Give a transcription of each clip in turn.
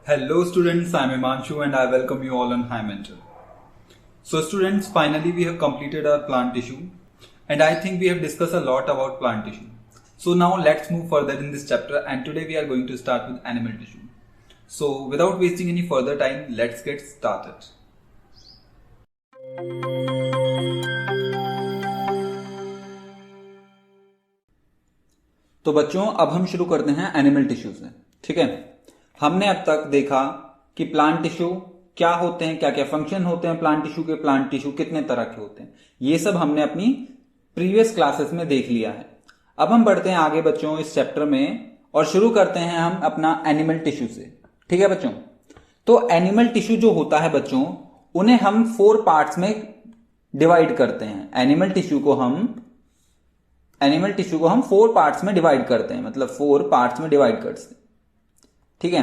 Hello students, I am Imanshu and I welcome you all on High Mentor. So students, finally we have completed our plant tissue and I think we have discussed a lot about plant tissue. So now let's move further in this chapter and today we are going to start with animal tissue. So without wasting any further time, let's get started. तो बच्चों अब हम शुरू करते हैं animal tissue से। ठीक है, हमने अब तक देखा कि प्लांट टिश्यू क्या होते हैं, क्या क्या फंक्शन होते हैं प्लांट टिश्यू के, प्लांट टिश्यू कितने तरह के होते हैं, ये सब हमने अपनी प्रीवियस क्लासेस में देख लिया है। अब हम बढ़ते हैं आगे बच्चों इस चैप्टर में और शुरू करते हैं हम अपना एनिमल टिश्यू से। ठीक है बच्चों, तो एनिमल टिश्यू जो होता है बच्चों, उन्हें हम 4 पार्ट्स में डिवाइड करते हैं। एनिमल टिश्यू को हम 4 पार्ट्स में डिवाइड करते हैं, मतलब 4 पार्ट्स में डिवाइड करते हैं। ठीक है,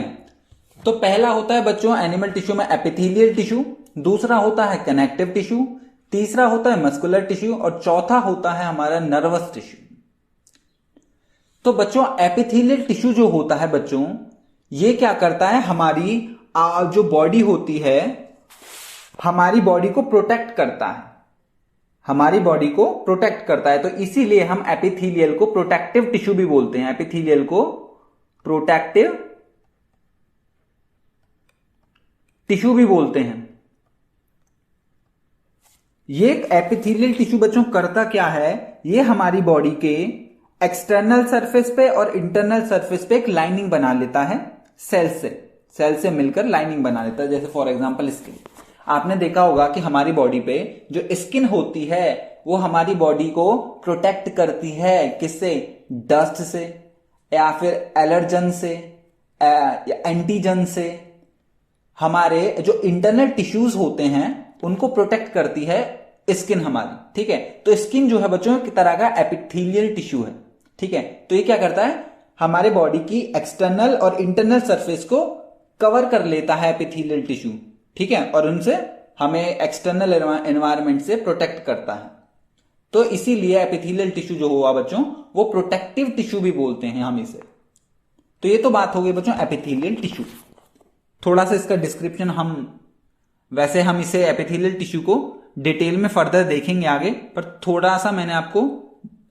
तो पहला होता है बच्चों एनिमल टिश्यू में एपिथेलियल टिश्यू, दूसरा होता है कनेक्टिव टिश्यू, तीसरा होता है मस्कुलर टिश्यू और चौथा होता है हमारा नर्वस टिश्यू। तो बच्चों एपिथेलियल टिश्यू जो होता है बच्चों, ये क्या करता है, हमारी जो बॉडी होती है, हमारी बॉडी को प्रोटेक्ट करता है, हमारी बॉडी को प्रोटेक्ट करता है। तो इसीलिए हम एपिथेलियल को प्रोटेक्टिव टिश्यू भी बोलते हैं, एपिथेलियल को प्रोटेक्टिव टिश्यू भी बोलते हैं। ये एपिथेलियल टिश्यू बच्चों करता क्या है, ये हमारी बॉडी के एक्सटर्नल सरफेस पे और इंटरनल सरफेस पे एक लाइनिंग बना लेता है, सेल से मिलकर लाइनिंग बना लेता है। जैसे फॉर एग्जांपल स्किन, आपने देखा होगा कि हमारी बॉडी पे जो स्किन होती है वो हमारी बॉडी को प्रोटेक्ट करती है, किससे, डस्ट से या फिर एलर्जन से या एंटीजन से। हमारे जो इंटरनल टिश्यूज होते हैं उनको प्रोटेक्ट करती है स्किन हमारी। ठीक है, तो स्किन जो है बच्चों एक तरह का एपिथेलियल टिश्यू है। ठीक है, तो ये क्या करता है, हमारे बॉडी की एक्सटर्नल और इंटरनल सरफेस को कवर कर लेता है एपिथेलियल टिश्यू। ठीक है, और उनसे हमें एक्सटर्नल एनवायरनमेंट से प्रोटेक्ट करता है। तो इसीलिए एपिथेलियल टिश्यू जो हुआ बच्चों, वो प्रोटेक्टिव टिश्यू भी बोलते हैं हम इसे। तो ये तो बात हो गई बच्चों एपिथेलियल टिश्यू। थोड़ा सा इसका डिस्क्रिप्शन वैसे हम इसे एपिथेलियल टिश्यू को डिटेल में फर्दर देखेंगे आगे, पर थोड़ा सा मैंने आपको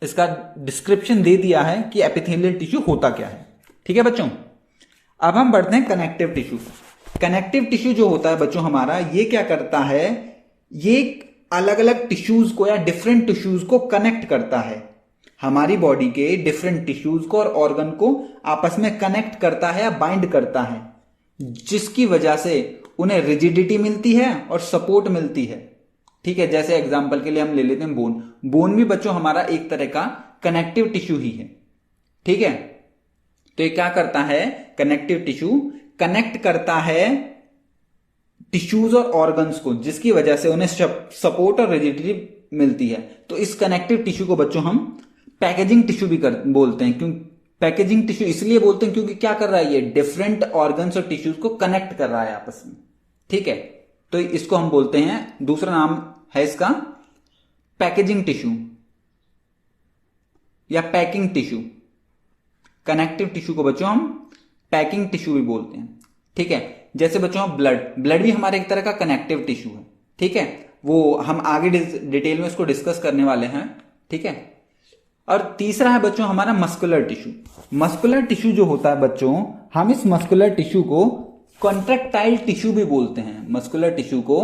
इसका डिस्क्रिप्शन दे दिया है कि एपिथेलियल टिश्यू होता क्या है। ठीक है बच्चों, अब हम बढ़ते हैं कनेक्टिव टिश्यू। कनेक्टिव टिश्यू जो होता है बच्चों हमारा, ये क्या करता है, ये अलग अलग टिश्यूज को या डिफरेंट टिश्यूज को कनेक्ट करता है। हमारी बॉडी के डिफरेंट टिश्यूज को और ऑर्गन को आपस में कनेक्ट करता है या बाइंड करता है, जिसकी वजह से उन्हें रिजिडिटी मिलती है और सपोर्ट मिलती है। ठीक है, जैसे एग्जांपल के लिए हम ले लेते हैं बोन भी बच्चों हमारा एक तरह का कनेक्टिव टिश्यू ही है। ठीक है, तो ये क्या करता है, कनेक्टिव टिश्यू कनेक्ट करता है टिश्यूज और ऑर्गन्स को, जिसकी वजह से उन्हें सपोर्ट और रिजिडिटी मिलती है। तो इस कनेक्टिव टिश्यू को बच्चों हम पैकेजिंग टिश्यू भी बोलते हैं। क्यों पैकेजिंग टिश्यू इसलिए बोलते हैं, क्योंकि क्या कर रहा है, ये डिफरेंट ऑर्गन्स और टिश्यूज को कनेक्ट कर रहा है आपस में। ठीक है, तो इसको हम बोलते हैं, दूसरा नाम है इसका पैकेजिंग टिश्यू या पैकिंग टिश्यू। कनेक्टिव टिश्यू को बच्चों हम पैकिंग टिश्यू भी बोलते हैं। ठीक है, जैसे बच्चों ब्लड भी हमारे एक तरह का कनेक्टिव टिश्यू है। ठीक है, वो हम आगे डिटेल में उसको डिस्कस करने वाले हैं। ठीक है, और तीसरा है बच्चों हमारा मस्कुलर टिश्यू। मस्कुलर टिश्यू जो होता है बच्चों, हम इस मस्कुलर टिश्यू को कॉन्ट्रैक्टाइल टिश्यू भी बोलते हैं। मस्कुलर टिश्यू को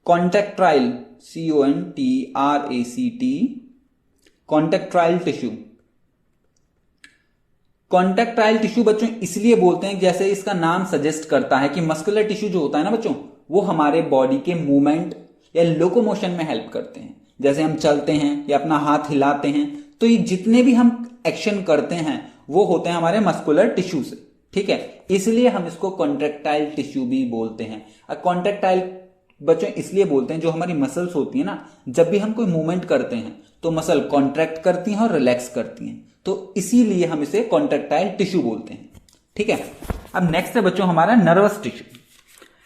contractile, CONTRACT, contractile tissue. Contractile tissue बच्चों इसलिए बोलते हैं, जैसे इसका नाम सजेस्ट करता है कि मस्कुलर टिश्यू जो होता है ना बच्चों, वो हमारे बॉडी के मूवमेंट या लोकोमोशन में हेल्प करते हैं। जैसे हम चलते हैं या अपना हाथ हिलाते हैं, तो ये जितने भी हम एक्शन करते हैं वो होते हैं हमारे मस्कुलर टिश्यू से। ठीक है, इसलिए हम इसको कॉन्ट्रैक्टाइल टिश्यू भी बोलते हैं। और कॉन्ट्रैक्टाइल बच्चों इसलिए बोलते हैं, जो हमारी मसल्स होती है ना, जब भी हम कोई मूवमेंट करते हैं तो मसल कॉन्ट्रैक्ट करती हैं और रिलैक्स करती हैं, तो इसीलिए हम इसे कॉन्ट्रैक्टाइल टिश्यू बोलते हैं। ठीक है, अब नेक्स्ट है बच्चों हमारा नर्वस टिश्यू।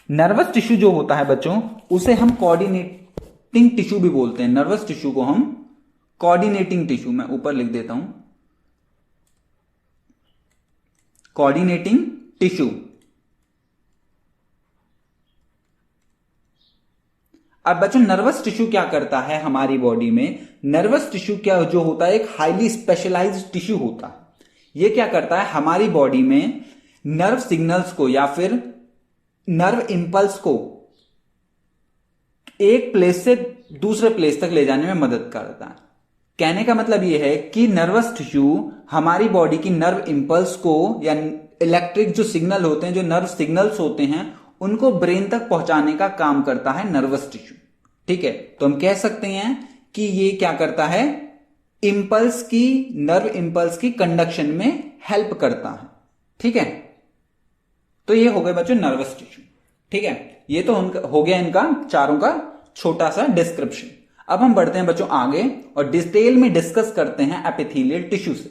नर्वस टिश्यू जो होता है बच्चों, उसे हम कोऑर्डिनेटिंग टिश्यू भी बोलते हैं। नर्वस टिश्यू को हम कोऑर्डिनेटिंग टिश्यू, मैं ऊपर लिख देता हूं, कोऑर्डिनेटिंग टिश्यू अब बच्चों नर्वस टिश्यू क्या करता है हमारी बॉडी में? नर्वस टिश्यू क्या जो होता है, एक हाईली स्पेशलाइज्ड टिश्यू होता है। ये क्या करता है हमारी बॉडी में नर्व सिग्नल्स को या फिर नर्व इंपल्स को एक प्लेस से दूसरे प्लेस तक ले जाने में मदद करता है। कहने का मतलब यह है कि नर्वस टिश्यू हमारी बॉडी की नर्व इंपल्स को या इलेक्ट्रिक जो सिग्नल होते हैं, जो नर्व सिग्नल्स होते हैं, उनको ब्रेन तक पहुंचाने का काम करता है नर्वस टिश्यू। ठीक है, तो हम कह सकते हैं कि ये क्या करता है, इंपल्स की, नर्व इंपल्स की कंडक्शन में हेल्प करता है। ठीक है, तो ये हो गए बच्चों नर्वस टिश्यू। ठीक है, ये तो हो गया इनका चारों का छोटा सा डिस्क्रिप्शन। अब हम बढ़ते हैं बच्चों आगे और डिटेल में डिस्कस करते हैं एपिथेलियल टिश्यू से।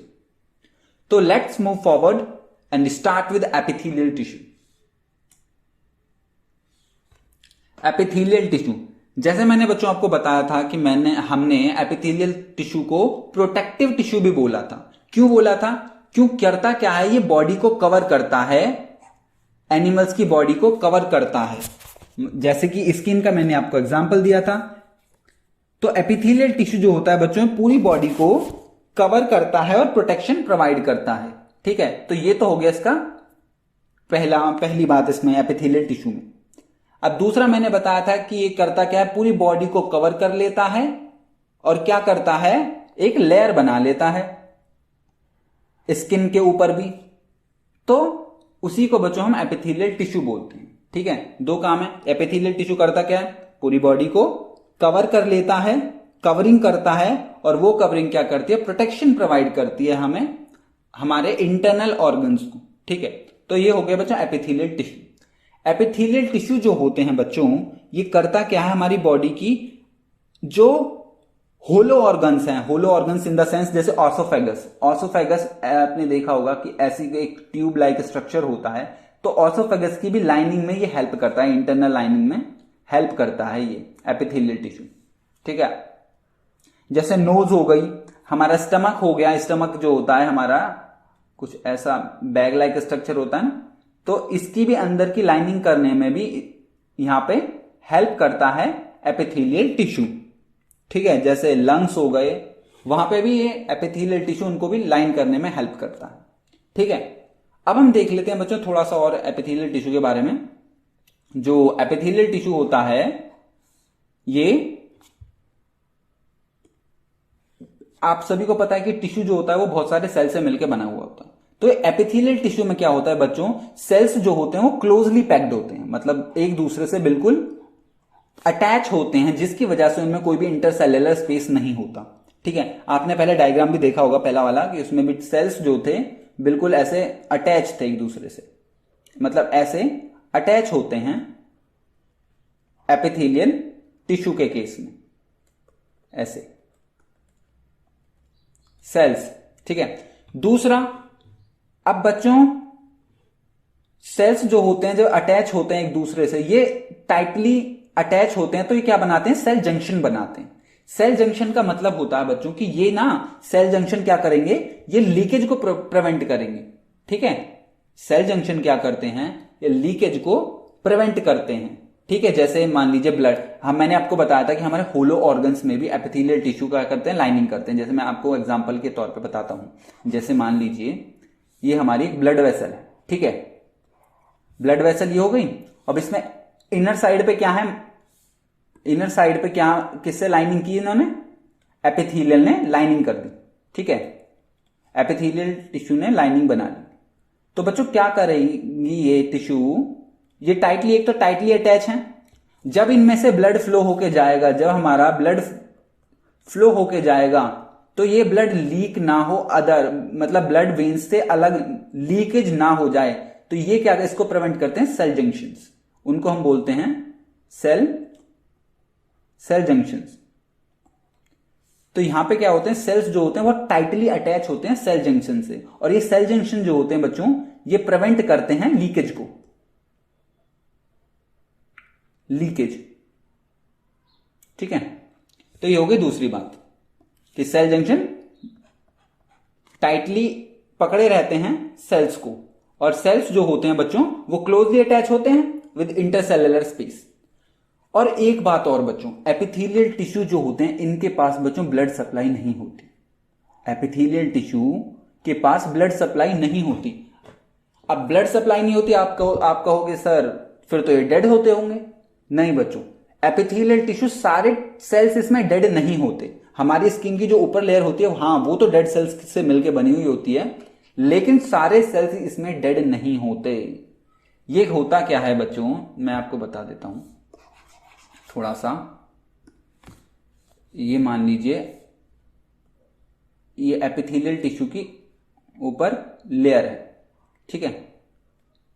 तो let's move forward and start with epithelial tissue. Epithelial tissue, जैसे मैंने बच्चों आपको बताया था कि हमने एपिथेलियल टिश्यू को प्रोटेक्टिव टिश्यू भी बोला था। क्यों बोला था? क्यों करता क्या है, ये बॉडी को कवर करता है, एनिमल्स की बॉडी को कवर करता है। जैसे कि स्किन का मैंने आपको एग्जांपल दिया था। तो एपिथेलियल टिश्यू जो होता है बच्चों पूरी बॉडी को कवर करता है और प्रोटेक्शन प्रोवाइड करता है। ठीक है, तो ये तो हो गया इसका पहली बात इसमें एपिथेलियल टिश्यू में। अब दूसरा मैंने बताया था कि ये करता क्या है, पूरी बॉडी को कवर कर लेता है और क्या करता है, एक लेयर बना लेता है स्किन के ऊपर भी। तो उसी को बच्चों हम एपिथेलियल टिश्यू बोलते हैं। ठीक है, दो काम है। एपिथेलियल टिश्यू करता क्या है, पूरी बॉडी को कवर कर लेता है, कवरिंग करता है, और वो कवरिंग क्या करती है, प्रोटेक्शन प्रोवाइड करती है हमें, हमारे इंटरनल ऑर्गन्स को। ठीक है, तो ये हो गया बच्चों एपिथेलियल टिश्यू। एपिथेलियल टिश्यू जो होते हैं बच्चों, ये करता क्या है, हमारी बॉडी की जो होलो ऑर्गन्स हैं, होलो ऑर्गन्स इन द सेंस जैसे ऑसोफेगस। ऑसोफेगस आपने देखा होगा कि ऐसी एक ट्यूब लाइक स्ट्रक्चर होता है। तो ऑसोफेगस की भी लाइनिंग में ये हेल्प करता है, इंटरनल लाइनिंग में हेल्प करता है ये एपिथेलियल टिश्यू। ठीक है, जैसे नोज हो गई, हमारा स्टमक हो गया। स्टमक जो होता है हमारा कुछ ऐसा बैग लाइक स्ट्रक्चर होता है ना, तो इसकी भी अंदर की लाइनिंग करने में भी यहां पे हेल्प करता है एपिथेलियल टिश्यू। ठीक है, जैसे लंग्स हो गए, वहां पे भी ये एपिथेलियल टिश्यू उनको भी लाइन करने में हेल्प करता है। ठीक है, अब हम देख लेते हैं बच्चों थोड़ा सा और एपिथेलियल टिश्यू के बारे में। जो एपिथेलियल टिश्यू होता है, ये आप सभी को पता है कि टिश्यू जो होता है वो बहुत सारे सेल से मिलकर बना हुआ होता है। तो एपिथेलियल टिश्यू में क्या होता है बच्चों, सेल्स जो होते हैं वो क्लोजली पैक्ड होते हैं, मतलब एक दूसरे से बिल्कुल अटैच होते हैं, जिसकी वजह से उनमें कोई भी इंटरसेल्युलर स्पेस नहीं होता। ठीक है, आपने पहले डायग्राम भी देखा होगा पहला वाला, कि उसमें भी सेल्स जो थे बिल्कुल ऐसे अटैच थे एक दूसरे से, मतलब ऐसे अटैच होते हैं एपिथेलियल टिश्यू के केस में, ऐसे सेल्स। ठीक है, दूसरा, अब बच्चों सेल्स जो होते हैं, जो अटैच होते हैं एक दूसरे से, ये टाइटली अटैच होते हैं, तो ये क्या बनाते हैं, सेल जंक्शन बनाते हैं। सेल जंक्शन का मतलब होता है बच्चों कि ये ना सेल जंक्शन क्या करेंगे, ये लीकेज को प्रिवेंट करेंगे। ठीक है, सेल जंक्शन क्या करते हैं, ये लीकेज को प्रिवेंट करते हैं। ठीक है, जैसे मान लीजिए ब्लड, मैंने आपको बताया था कि हमारे होलो ऑर्गन्स में भी एपिथेलियल टिश्यू क्या करते हैं, लाइनिंग करते हैं। जैसे मैं आपको एग्जांपल के तौर पे बताता हूं, जैसे मान लीजिए ये हमारी एक ब्लड वेसल है। ठीक है, ब्लड वेसल ये हो गई। अब इसमें इनर साइड पे क्या है, इनर साइड पे क्या किससे लाइनिंग की इन्होंने, एपिथेलियल ने लाइनिंग कर दी। ठीक है, एपिथेलियल टिश्यू ने लाइनिंग बना ली। तो बच्चों क्या करेगी ये टिश्यू, ये टाइटली, एक तो टाइटली अटैच है। जब इनमें से ब्लड फ्लो होके जाएगा, जब हमारा ब्लड फ्लो होके जाएगा, तो ये ब्लड लीक ना हो, मतलब ब्लड वेन्स से अलग लीकेज ना हो जाए, तो ये क्या इसको प्रिवेंट करते हैं, सेल जंक्शंस। उनको हम बोलते हैं सेल जंक्शंस। तो यहां पे क्या होते हैं, सेल्स जो होते हैं वो टाइटली अटैच होते हैं सेल जंक्शन से, और ये सेल जंक्शन जो होते हैं बच्चों, ये प्रिवेंट करते हैं लीकेज को, लीकेज। ठीक है, तो ये हो गई दूसरी बात कि सेल जंक्शन टाइटली पकड़े रहते हैं सेल्स को, और सेल्स जो होते हैं बच्चों वो क्लोजली अटैच होते हैं विद इंटरसेल्युलर स्पेस। और एक बात और बच्चों, एपिथेलियल टिश्यू जो होते हैं इनके पास बच्चों ब्लड सप्लाई नहीं होती। एपिथेलियल टिश्यू के पास ब्लड सप्लाई नहीं होती। अब ब्लड सप्लाई नहीं होती, आप कहोगे सर फिर तो ये डेड होते होंगे। नहीं बच्चों, एपिथेलियल टिश्यू सारे सेल्स इसमें डेड नहीं होते। हमारी स्किन की जो ऊपर लेयर होती है हाँ वो तो डेड सेल्स से मिलकर बनी हुई होती है, लेकिन सारे सेल्स इसमें डेड नहीं होते। ये होता क्या है बच्चों, मैं आपको बता देता हूं थोड़ा सा। ये मान लीजिए ये एपिथेलियल टिश्यू की ऊपर लेयर है, ठीक है,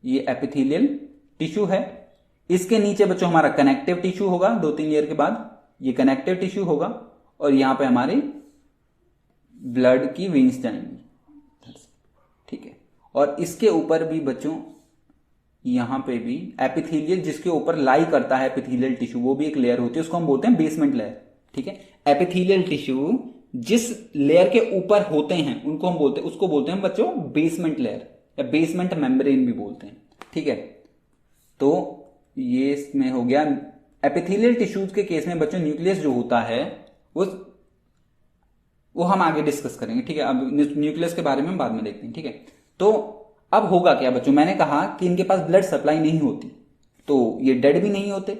ये एपिथेलियल टिश्यू है। इसके नीचे बच्चों हमारा कनेक्टिव टिश्यू होगा, 2-3 लेयर के बाद ये कनेक्टिव टिश्यू होगा, और यहां पे हमारे ब्लड की वेन्स जाएंगी, ठीक है। और इसके ऊपर भी बच्चों यहां पे भी एपिथेलियल जिसके ऊपर लाई करता है एपिथेलियल टिश्यू, वो भी एक लेयर होती है, उसको हम बोलते हैं बेसमेंट लेयर, ठीक है। एपिथेलियल टिश्यू जिस लेयर के ऊपर होते हैं उनको हम बोलते हैं, उसको बोलते हैं बच्चों बेसमेंट लेयर या बेसमेंट मेम्ब्रेन भी बोलते हैं, ठीक है। तो ये इसमें हो गया। एपिथेलियल टिश्यूज के केस में बच्चों न्यूक्लियस जो होता है वो हम आगे डिस्कस करेंगे, ठीक है। अब न्यूक्लियस के बारे में हम बाद में देखते हैं, ठीक है। तो अब होगा क्या बच्चों, मैंने कहा कि इनके पास ब्लड सप्लाई नहीं होती तो ये डेड भी नहीं होते।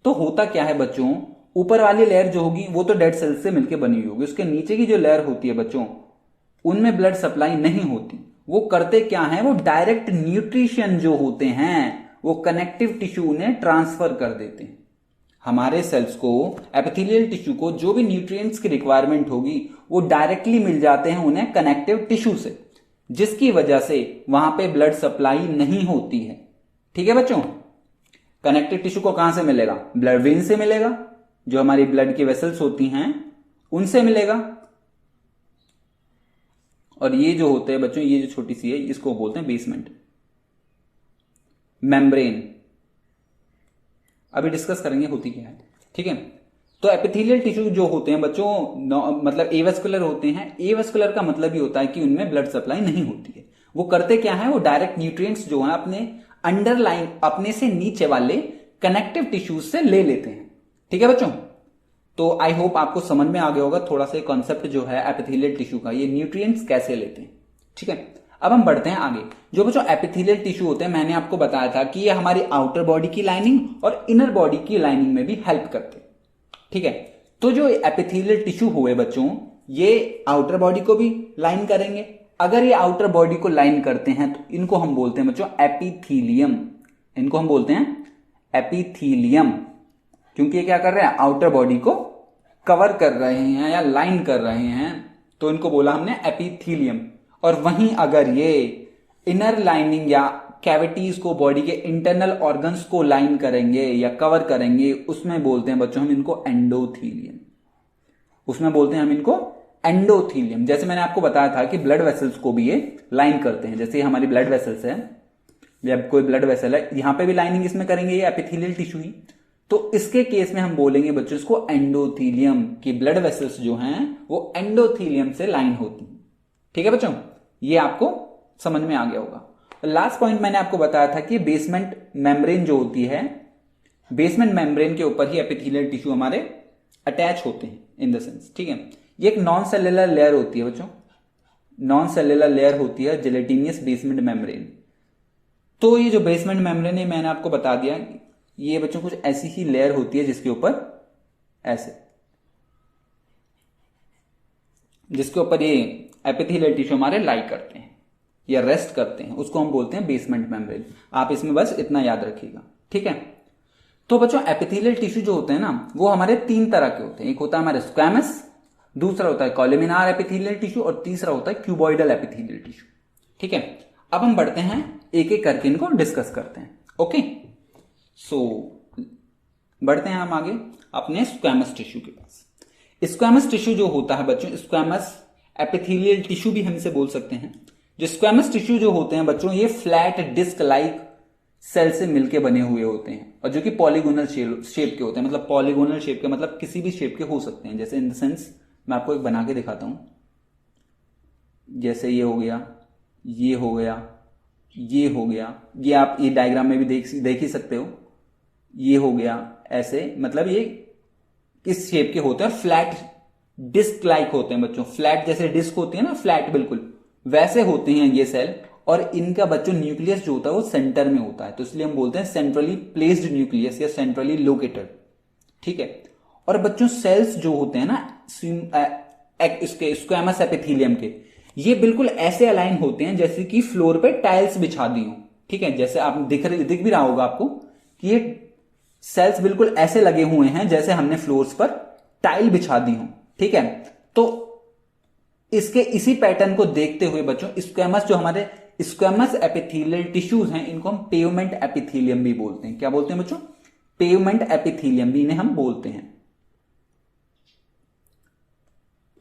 तो होता क्या है बच्चों, ऊपर वाली लेयर जो होगी वो तो डेड सेल्स से मिलकर बनी हुई होगी, उसके नीचे की जो लेयर होती है बच्चों उनमें ब्लड सप्लाई नहीं होती। वो करते क्या है, वो डायरेक्ट न्यूट्रिशन जो होते हैं वो कनेक्टिव टिश्यू उन्हें ट्रांसफर कर देते हैं। हमारे सेल्स को, एपिथेलियल टिश्यू को जो भी न्यूट्रिएंट्स की रिक्वायरमेंट होगी वो डायरेक्टली मिल जाते हैं उन्हें कनेक्टिव टिश्यू से, जिसकी वजह से वहां पे ब्लड सप्लाई नहीं होती है, ठीक है बच्चों। कनेक्टिव टिश्यू को कहां से मिलेगा, ब्लड वेन से मिलेगा, जो हमारी ब्लड की वेसल्स होती हैं उनसे मिलेगा। और ये जो होते हैं बच्चों, ये जो छोटी सी है इसको बोलते हैं बेसमेंट मेम्ब्रेन। अभी डिस्कस करेंगे होती क्या है, ठीक है। तो एपिथेलियल टिश्यू जो होते हैं बच्चों मतलब एवेस्कुलर होते हैं। एवेस्कुलर का मतलब ही होता है कि उनमें ब्लड सप्लाई नहीं होती है। वो करते क्या है, वो डायरेक्ट न्यूट्रिएंट्स जो है अपने अंडरलाइन, अपने से नीचे वाले कनेक्टिव टिश्यूज से ले लेते हैं, ठीक है बच्चों। तो आई होप आपको समझ में आ गया होगा थोड़ा सा कॉन्सेप्ट जो है एपिथेलियल टिश्यू का, ये न्यूट्रिएंट्स कैसे लेते हैं, ठीक है। अब हम बढ़ते हैं आगे। जो बच्चों एपिथेलियल टिश्यू होते हैं, मैंने आपको बताया था कि ये हमारी आउटर बॉडी की लाइनिंग और इनर बॉडी की लाइनिंग में भी हेल्प करते हैं, ठीक है। तो जो एपिथेलियल टिश्यू हुए बच्चों, ये आउटर बॉडी को भी लाइन करेंगे। अगर ये आउटर बॉडी को लाइन करते हैं तो इनको हम बोलते हैं बच्चों एपिथीलियम। इनको हम बोलते हैं एपिथीलियम, क्योंकि ये क्या कर रहे हैं, आउटर बॉडी को कवर कर रहे हैं या लाइन कर रहे हैं, तो इनको बोला हमने एपिथीलियम। और वहीं अगर ये इनर लाइनिंग या कैविटीज को, बॉडी के इंटरनल ऑर्गन्स को लाइन करेंगे या कवर करेंगे, उसमें बोलते हैं बच्चों हम इनको एंडोथीलियम। उसमें बोलते हैं हम इनको एंडोथीलियम। जैसे मैंने आपको बताया था कि ब्लड वेसल्स को भी ये लाइन करते हैं, जैसे हमारी ब्लड वेसल्स है, जब कोई ब्लड वेसल है यहां पे भी लाइनिंग इसमें करेंगे, ये एपिथेलियल टिश्यू ही। तो इसके केस में हम बोलेंगे बच्चों इसको एंडोथीलियम, कि ब्लड वेसल्स जो हैं वो एंडोथीलियम से लाइन होती हैं, ठीक है बच्चों। ये आपको समझ में आ गया होगा। लास्ट पॉइंट मैंने आपको बताया था कि बेसमेंट मेम्ब्रेन जो होती है, बेसमेंट मेम्ब्रेन के ऊपर ही एपिथेलियल टिश्यू हमारे अटैच होते हैं इन द सेंस, ठीक है। ये एक नॉन सेलुलर लेयर होती है बच्चों, नॉन सेलुलर लेयर होती है जेलेटिनियस बेसमेंट मेम्ब्रेन। तो ये जो बेसमेंट मेम्ब्रेन है मैंने आपको बता दिया, ये बच्चों कुछ ऐसी ही लेयर होती है जिसके ऊपर ऐसे, जिसके ऊपर ये एपिथेलियल टिश्यू हमारे लाई करते हैं या रेस्ट करते हैं, उसको हम बोलते हैं बेसमेंट मेम्ब्रेन। आप इसमें बस इतना याद रखिएगा, ठीक है। तो बच्चों एपिथेलियल टिश्यू जो होते हैं ना, वो हमारे 3 तरह के होते हैं। एक होता है हमारे स्क्वैमस, दूसरा होता है कॉलमिनार एपिथेलियल टिश्यू, और तीसरा होता है क्यूबॉइडल एपिथेलियल टिश्यू, ठीक है। अब हम बढ़ते हैं एक एक करके इनको डिस्कस करते हैं, ओके। सो बढ़ते हैं हम आगे अपने स्क्वैमस टिश्यू के पास। स्क्वैमस टिश्यू जो होता है बच्चों, स्क्वैमस एपिथेलियल टिश्यू भी हम इसे बोल सकते हैं। जो स्क्वैमस टिश्यू जो होते हैं बच्चों, ये फ्लैट डिस्क लाइक सेल से मिलके बने हुए होते हैं, और जो कि पॉलीगोनल शेप के होते हैं। मतलब पॉलीगोनल शेप के मतलब किसी भी शेप के हो सकते हैं। जैसे इन द सेंस मैं आपको एक बना के दिखाता हूं, जैसे ये हो गया, ये हो गया, ये हो गया, ये आप ये डायग्राम में भी देख ही सकते हो। ये हो गया ऐसे, मतलब ये इस शेप के होते हैं और फ्लैट डिस्क लाइक होते हैं बच्चों, फ्लैट जैसे डिस्क होती है ना, फ्लैट बिल्कुल वैसे होते हैं ये सेल। और इनका बच्चों न्यूक्लियस जो होता है वो सेंटर में होता है, तो इसलिए हम बोलते हैं सेंट्रली प्लेस्ड न्यूक्लियस या सेंट्रली लोकेटेड। ठीक है। और बच्चों सेल्स जो होते हैं ना इसके स्क्वैमस एपिथेलियम के, ये बिल्कुल ऐसे अलाइन होते हैं जैसे कि फ्लोर पे टाइल्स बिछा दी हो। ठीक है, जैसे आप दिख भी रहा होगा आपको कि ये सेल्स बिल्कुल ऐसे लगे हुए हैं जैसे हमने फ्लोर्स पर टाइल बिछा दी हो। ठीक है, तो इसके इसी पैटर्न को देखते हुए बच्चों स्क्वैमस जो हमारे स्क्वैमस एपिथेलियल टिश्यूज हैं इनको हम पेवमेंट एपिथेलियम भी बोलते हैं। क्या बोलते हैं बच्चों? पेवमेंट एपिथेलियम भी इन्हें हम बोलते हैं,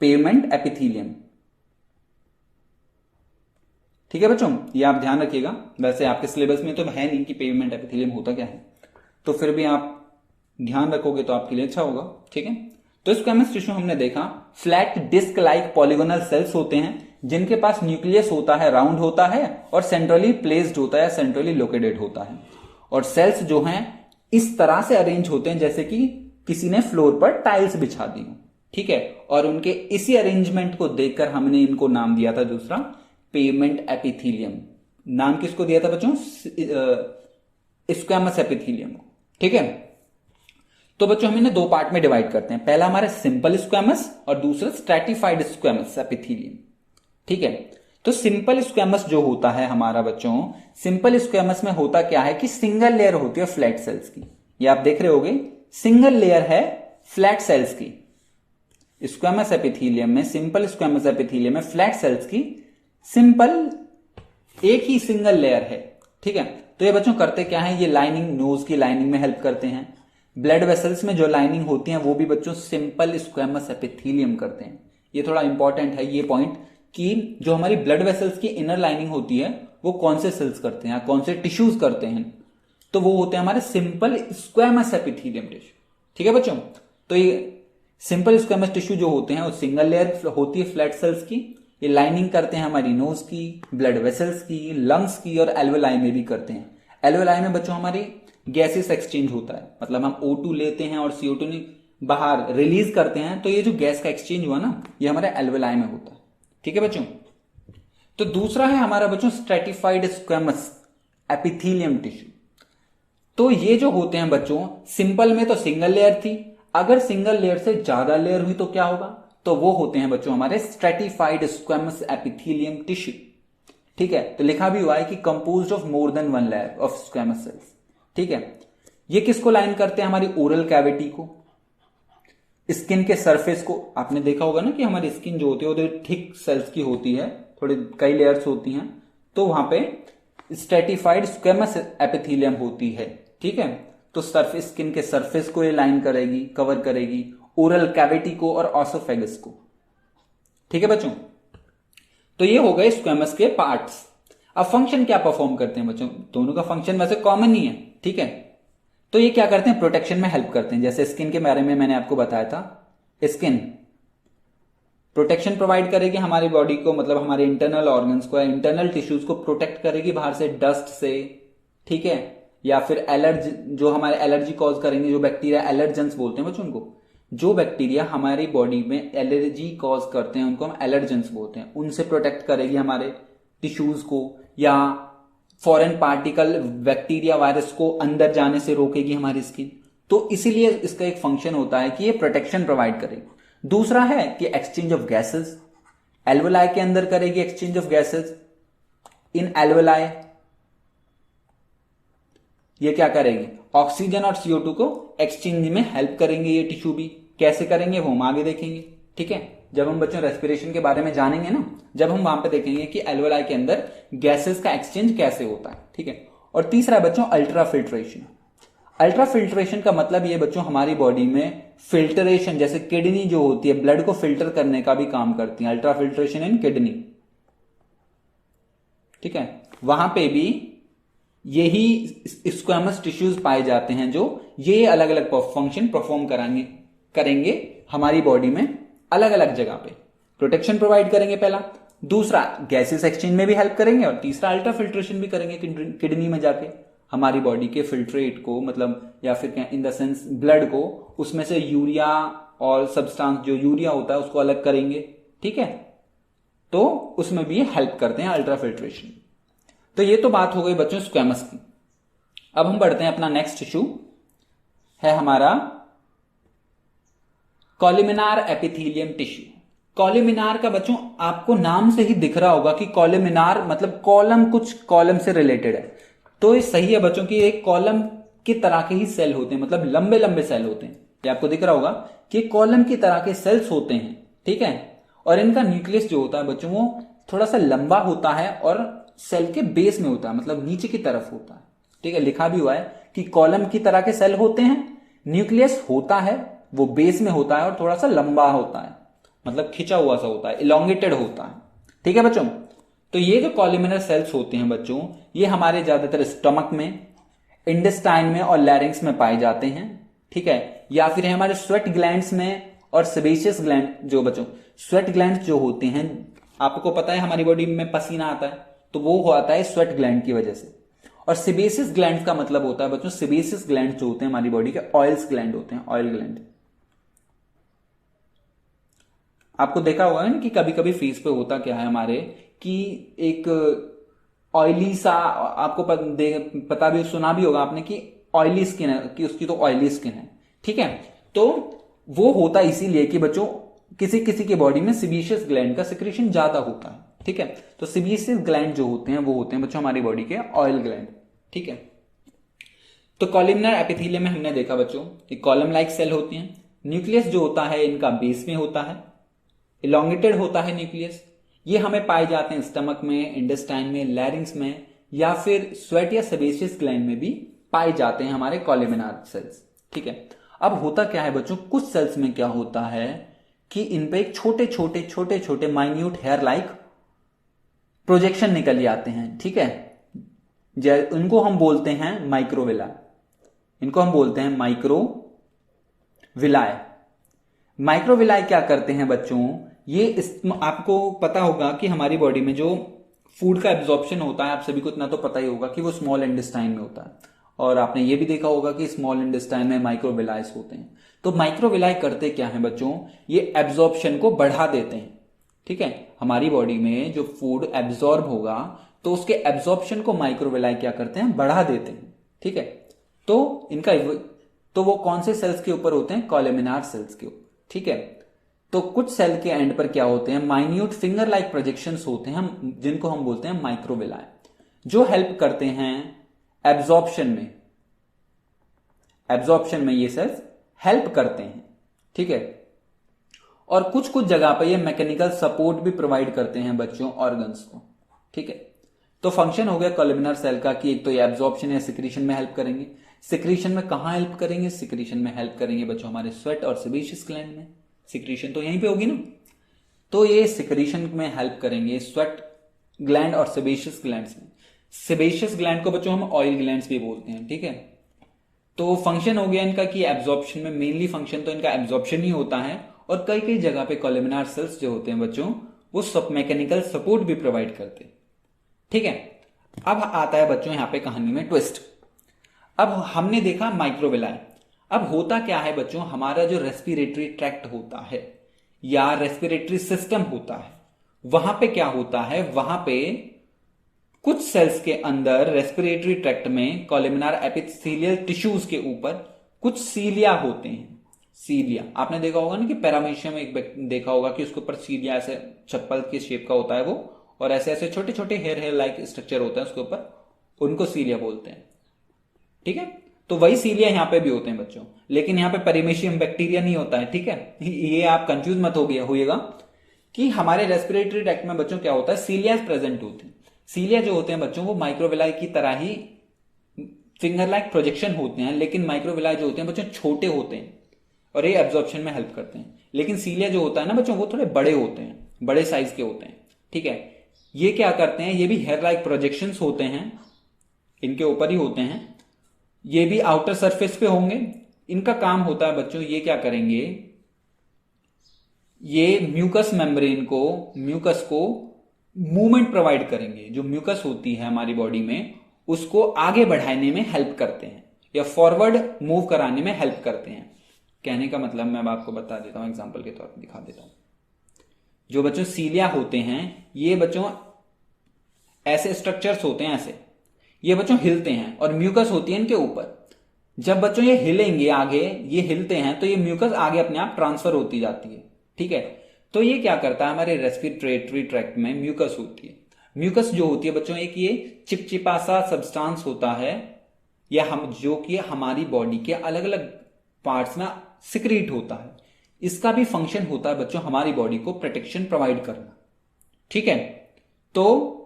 पेवमेंट एपिथेलियम। ठीक है बच्चों, ये आप ध्यान रखिएगा। वैसे आपके सिलेबस में तो है नहीं कि पेवमेंट एपिथेलियम होता क्या है, तो फिर भी आप ध्यान रखोगे तो आपके लिए अच्छा होगा। ठीक है, तो स्क्वैमस टिश्यू हमने देखा flat disc like polygonal cells होते हैं जिनके पास न्यूक्लियस होता है, राउंड होता है और सेंट्रली प्लेस्ड होता है, सेंट्रली लोकेटेड होता है। और सेल्स जो हैं इस तरह से अरेंज होते हैं जैसे कि किसी ने फ्लोर पर टाइल्स बिछा दी हो। ठीक है, और उनके इसी अरेंजमेंट को देखकर हमने इनको नाम दिया था दूसरा पेवमेंट एपिथेलियम। नाम किसको दिया था बच्चों? स्क्वैमस एपिथेलियम को। ठीक है, तो बच्चों हम इन्हें दो पार्ट में डिवाइड करते हैं, पहला हमारा सिंपल स्क्वैमस और दूसरा स्ट्रैटिफाइड स्क्वैमस एपिथेलियम। ठीक है, तो सिंपल स्क्वैमस जो होता है हमारा बच्चों, सिंपल स्क्वैमस में होता क्या है कि सिंगल लेयर होती है फ्लैट सेल्स की। ये आप देख रहे होगे सिंगल लेयर है फ्लैट सेल्स की। स्क्वैमस एपिथेलियम में, सिंपल स्क्वैमस एपिथेलियम में फ्लैट सेल्स की सिंपल एक ही सिंगल लेयर है। ठीक है, तो ये बच्चों करते क्या है, ये लाइनिंग नोज की लाइनिंग में हेल्प करते हैं। ब्लड वेसल्स में जो लाइनिंग होती है वो भी बच्चों सिंपल स्क्वैमस एपिथेलियम करते हैं। ये थोड़ा इंपॉर्टेंट है ये पॉइंट कि जो हमारी ब्लड वेसल्स की इनर लाइनिंग होती है वो कौन से सेल्स करते हैं, कौन से टिश्यूज करते हैं, तो वो होते हैं हमारे सिंपल स्क्वैमस एपिथेलियम टिश्यू। ठीक है बच्चों, तो ये सिंपल स्क्वैमस टिश्यू जो होते हैं वो सिंगल लेयर होती है फ्लैट सेल्स की। ये लाइनिंग करते हैं हमारी नोज की, ब्लड वेसल्स की, लंग्स की और एल्वेलाई में भी करते हैं। एल्वेलाई में बच्चों हमारी गैसेस एक्सचेंज होता है, मतलब हम O2 लेते हैं और CO2 बाहर रिलीज करते हैं, तो ये जो गैस का एक्सचेंज हुआ ना ये हमारे एल्वेलाई में होता है। ठीक है बच्चों, तो दूसरा है हमारा बच्चों स्ट्रैटिफाइड स्क्वैमस एपिथेलियम टिश्यू। तो ये जो होते हैं बच्चों, सिंपल में तो सिंगल लेयर थी, अगर सिंगल लेयर से ज्यादा लेयर हुई तो क्या होगा, तो वो होते हैं बच्चों हमारे स्ट्रैटिफाइड स्क्वैमस एपिथेलियम टिश्यू। ठीक है, तो लिखा भी हुआ है कि composed of more than one layer of squamous cells. ठीक है, ये किसको लाइन करते हैं, हमारी ओरल कैविटी को, स्किन के सरफेस को। आपने देखा होगा ना कि हमारी स्किन जो होती है वो थिक सेल्स की होती है, थोड़ी कई लेयर्स होती हैं, तो वहां पे स्ट्रैटिफाइड स्क्वैमस एपिथेलियम होती है। ठीक है, तो सरफेस, स्किन के सरफेस को ये लाइन करेगी, कवर करेगी, ओरल कैविटी को और ऑसोफेगस को। ठीक है बच्चों, तो ये हो गए स्क्वैमस के पार्ट्स। अब फंक्शन क्या परफॉर्म करते हैं बच्चों, दोनों का फंक्शन वैसे कॉमन ही है। ठीक है, तो ये क्या करते हैं, प्रोटेक्शन में हेल्प करते हैं। जैसे स्किन के बारे में मैंने आपको बताया था, स्किन प्रोटेक्शन प्रोवाइड करेगी हमारी बॉडी को, मतलब हमारे इंटरनल ऑर्गन्स को, इंटरनल टिश्यूज को प्रोटेक्ट करेगी बाहर से, डस्ट से। ठीक है, या फिर एलर्जी, जो हमारे एलर्जी कॉज करेंगे, जो बैक्टीरिया एलर्जेंस बोलते हैं बच्चों उनको, जो बैक्टीरिया हमारी बॉडी में एलर्जी कॉज करते हैं उनको हम एलर्जेंस बोलते हैं, उनसे प्रोटेक्ट करेगी हमारे टिश्यूज को। या फॉरेन पार्टिकल, बैक्टीरिया, वायरस को अंदर जाने से रोकेगी हमारी स्किन। तो इसीलिए इसका एक फंक्शन होता है कि ये प्रोटेक्शन प्रोवाइड करेगी। दूसरा है कि एक्सचेंज ऑफ गैसेस, एल्वेलाई के अंदर करेगी exchange of gases. In alveoli ये क्या करेगी, ऑक्सीजन और CO2 को एक्सचेंज में हेल्प करेंगे ये टिश्यू भी। कैसे करेंगे वो हम आगे देखेंगे। ठीक है, जब हम बच्चों रेस्पिरेशन के बारे में जानेंगे ना, जब हम वहां पे देखेंगे कि एल्वेलाई के अंदर गैसेस का एक्सचेंज कैसे होता है। ठीक है, और तीसरा बच्चों अल्ट्रा फिल्ट्रेशन। अल्ट्रा फिल्ट्रेशन का मतलब ये बच्चों हमारी बॉडी में फिल्टरेशन, जैसे किडनी जो होती है ब्लड को फिल्टर करने का भी काम करती है, अल्ट्रा फिल्ट्रेशन इन किडनी। ठीक है, वहां पे भी यही स्क्वैमस टिश्यूज पाए जाते हैं जो ये अलग अलग फंक्शन परफॉर्म करेंगे हमारी बॉडी में अलग अलग जगह पे। प्रोटेक्शन प्रोवाइड करेंगे पहला, दूसरा गैसेस एक्सचेंज में भी हेल्प करेंगे और तीसरा अल्ट्रा फिल्ट्रेशन भी करेंगे किडनी में जाके हमारी बॉडी के फिल्ट्रेट को, मतलब या फिर क्या इन द सेंस ब्लड को, उसमें से यूरिया और सब्सटेंस जो यूरिया होता है उसको अलग करेंगे, ठीक है। तो उसमें भी हेल्प करते हैं अल्ट्राफिल्ट्रेशन। तो ये तो बात हो गई बच्चों स्क्वैमस की। अब हम बढ़ते हैं, अपना नेक्स्ट टिश्यू है हमारा कॉलमिनार एपिथेलियम टिश्यू। कॉलमिनार का बच्चों आपको नाम से ही दिख रहा होगा कि कॉलमिनार मतलब कॉलम, कुछ कॉलम से रिलेटेड है। तो ये सही है बच्चों की एक कॉलम की तरह के ही सेल होते हैं, मतलब लंबे लंबे सेल होते हैं। ये आपको दिख रहा होगा कि कॉलम की तरह के सेल्स होते हैं, ठीक है। और इनका न्यूक्लियस जो होता है बच्चों वो थोड़ा सा लंबा होता है और सेल के बेस में होता है, मतलब नीचे की तरफ होता है, ठीक है। लिखा भी हुआ है कि कॉलम की तरह के सेल होते हैं, न्यूक्लियस होता है वो बेस में होता है और थोड़ा सा लंबा होता है, मतलब खिंचा हुआ सा होता है, इलोंगेटेड होता है, ठीक है बच्चों। तो ये जो कॉलमिनर सेल्स होते हैं बच्चों, ये हमारे ज्यादातर स्टमक में, इंटेस्टाइन में और लैरिंग्स में पाए जाते हैं, ठीक है। या फिर हमारे स्वेट ग्लैंड्स में और सेबेशियस ग्लैंड, जो बच्चों स्वेट ग्लैंड जो होते हैं, आपको पता है हमारी बॉडी में पसीना आता है तो वो आता है स्वेट ग्लैंड की वजह से। और सेबेसियस ग्लैंड का मतलब होता है बच्चों, सेबेसियस ग्लैंड जो होते हैं हमारी बॉडी के ऑयल्स ग्लैंड होते हैं, ऑयल ग्लैंड। आपको देखा होगा ना कि कभी कभी फेस पे होता क्या है हमारे कि एक ऑयली सा, आपको पता भी, सुना भी होगा आपने कि ऑयली स्किन है, कि उसकी तो ऑयली स्किन है, ठीक है। तो वो होता इसीलिए कि बच्चों किसी किसी के बॉडी में सेबेशियस ग्लैंड का सिक्रेशन ज्यादा होता है, ठीक है। तो सेबेशियस ग्लैंड जो होते हैं वो होते हैं बच्चों हमारी बॉडी के ऑयल ग्लैंड, ठीक है। तो कॉलमनर एपिथेलियम में हमने देखा बच्चों कि कॉलम लाइक सेल होती हैं, न्यूक्लियस जो होता है इनका बेस में होता है, इलोंगेटेड होता है न्यूक्लियस। ये हमें पाए जाते हैं स्टमक में, इंटेस्टाइन में, लैरिंग्स में, या फिर स्वेट या सेबेशियस ग्लैंड में भी पाए जाते हैं हमारे कॉलमिनार सेल्स, ठीक है। अब होता क्या है बच्चों, कुछ सेल्स में क्या होता है कि इन पे एक छोटे छोटे छोटे छोटे माइन्यूट हेयर लाइक प्रोजेक्शन निकल जाते हैं, ठीक है। उनको हम बोलते हैं माइक्रोविला, इनको हम बोलते हैं माइक्रोविलाय। माइक्रोविलाय क्या करते हैं बच्चों, ये आपको पता होगा कि हमारी बॉडी में जो फूड का एब्जॉर्प्शन होता है, आप सभी को इतना तो पता ही होगा कि वो स्मॉल इंटेस्टाइन में होता है। और आपने ये भी देखा होगा कि स्मॉल इंटेस्टाइन में माइक्रोविलायस होते हैं। तो माइक्रोविलाय करते क्या है बच्चों, ये एब्जॉर्प्शन को बढ़ा देते हैं, ठीक है। हमारी बॉडी में जो फूड एब्जॉर्ब होगा तो उसके एब्जॉर्प्शन को माइक्रोविलाय क्या करते हैं, बढ़ा देते हैं, ठीक है। तो इनका तो वो कौन से सेल्स के ऊपर होते हैं, कॉलमिनार सेल्स के ऊपर, ठीक है। तो कुछ सेल के एंड पर क्या होते हैं, माइन्यूट फिंगर लाइक प्रोजेक्शंस होते हैं, हम जिनको हम बोलते हैं माइक्रोविलाय, जो हेल्प करते हैं एब्जॉर्प्शन में। एब्जॉर्प्शन में ये सेल्स हेल्प करते हैं, ठीक है। और कुछ कुछ जगह पर ये मैकेनिकल सपोर्ट भी प्रोवाइड करते हैं बच्चों ऑर्गन्स को, ठीक है। तो फंक्शन हो गया कॉलमिनर सेल का कि एक तो ये एब्जॉर्प्शन या सिक्रीशन में हेल्प करेंगे। सिक्रीशन में कहां हेल्प करेंगे, सिक्रीशन में हेल्प करेंगे बच्चों हमारे स्वेट और सेबेशियस ग्लैंड में, सिक्रीशन तो यहीं पे होगी ना। तो ये सिक्रीशन में हेल्प करेंगे स्वेट ग्लैंड और सेबेशियस ग्लैंड्स में। सेबेशियस ग्लैंड को बच्चों हम ऑयल ग्लैंड्स भी बोलते हैं, ठीक है। तो फंक्शन हो गया इनका कि एब्जॉर्प्शन में, मेनली फंक्शन तो इनका एब्जॉर्प्शन ही होता है। और कई कई जगह पे कॉलमिनार सेल्स जो होते हैं बच्चों वो सब मैकेनिकल सपोर्ट भी प्रोवाइड करते हैं, ठीक है। अब आता है बच्चों यहां पे कहानी में ट्विस्ट। अब हमने देखा माइक्रोविलाय, अब होता क्या है बच्चों, हमारा जो रेस्पिरेटरी ट्रैक्ट होता है या रेस्पिरेटरी सिस्टम होता है, वहां पे क्या होता है, वहां पे कुछ सेल्स के अंदर रेस्पिरेटरी ट्रैक्ट में कॉलमिनार एपिथेलियल टिश्यूज के ऊपर कुछ सीलिया होते हैं। सीलिया आपने देखा होगा ना कि पैरामीशियम में एक देखा होगा कि उसके ऊपर सीलिया ऐसे चप्पल के शेप का होता है वो, और ऐसे ऐसे छोटे छोटे हेयर हेयर लाइक स्ट्रक्चर होता है उसके ऊपर, उनको सीलिया बोलते हैं, ठीक है। तो वही सीलिया यहां पे भी होते हैं बच्चों, लेकिन यहां पे पेरिमेशियम बैक्टीरिया नहीं होता है, ठीक है। ये आप कंफ्यूज मत होइएगा कि हमारे रेस्पिरेटरी ट्रैक्ट में बच्चों क्या होता है, सीलिया प्रेजेंट होते हैं। सीलिया जो होते हैं बच्चों वो माइक्रोविलाय की तरह ही फिंगर लाइक प्रोजेक्शन होते हैं, लेकिन माइक्रोविलाय जो होते हैं बच्चों छोटे होते हैं और ये एब्जॉर्प्शन में हेल्प करते हैं। लेकिन सीलिया जो होता है ना बच्चों वो थोड़े बड़े होते हैं, बड़े साइज के होते हैं, ठीक है। ये क्या करते हैं, ये भी हेयर लाइक प्रोजेक्शंस होते हैं, इनके ऊपर ही होते हैं, ये भी आउटर सरफेस पे होंगे। इनका काम होता है बच्चों, ये क्या करेंगे, ये म्यूकस मेम्ब्रेन को, म्यूकस को मूवमेंट प्रोवाइड करेंगे। जो म्यूकस होती है हमारी बॉडी में उसको आगे बढ़ाने में हेल्प करते हैं या फॉरवर्ड मूव कराने में हेल्प करते हैं। कहने का मतलब मैं अब आपको बता देता हूं, एग्जांपल के तौर पर दिखा देता हूं। जो बच्चों सीलिया होते हैं, ये बच्चों ऐसे स्ट्रक्चर्स होते हैं, ऐसे ये बच्चों हिलते हैं और म्यूकस होती है इनके ऊपर। जब बच्चों ये हिलेंगे आगे, ये हिलते हैं तो ये म्यूकस आगे अपने आप ट्रांसफर होती जाती है। ठीक है, तो ये क्या करता है, हमारे रेस्पिरेटरी ट्रैक्ट में म्यूकस होती है। म्यूकस जो होती है बच्चों, एक ये चिपचिपा सा सब्सटेंस होता है, या हम जो कि हमारी बॉडी के अलग अलग पार्ट्स में सिक्रीट होता है। इसका भी फंक्शन होता है बच्चों हमारी बॉडी को प्रोटेक्शन प्रोवाइड करना। ठीक है, तो